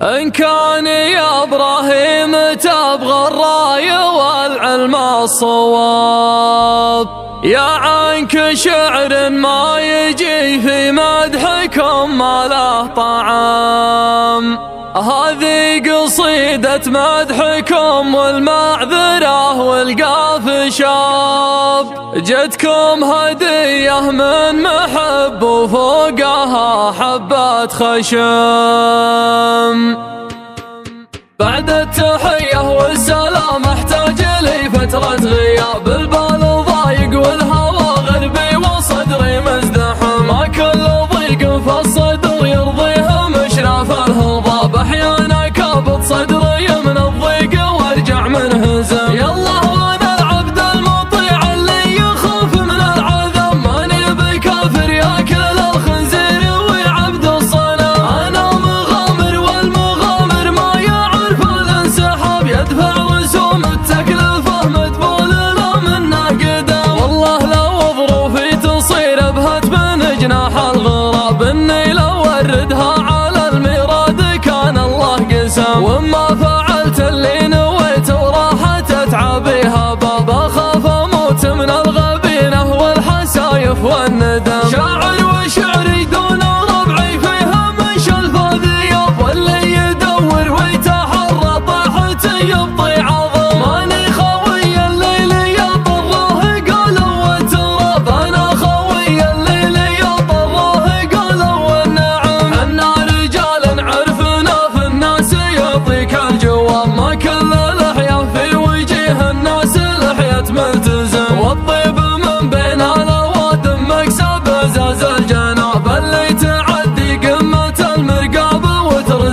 إن كان يا إبراهيم تبغى الراي والعلم الصواب، يا عنك شعر ما يجي في مدحكم ما له طعام. هذه قصيدة مدحكم والمعذرة والقاف شاب، جتكم هدية من محب وفوقها حبة خشم. بعد التحية والسلام احتاج لي فترة غياب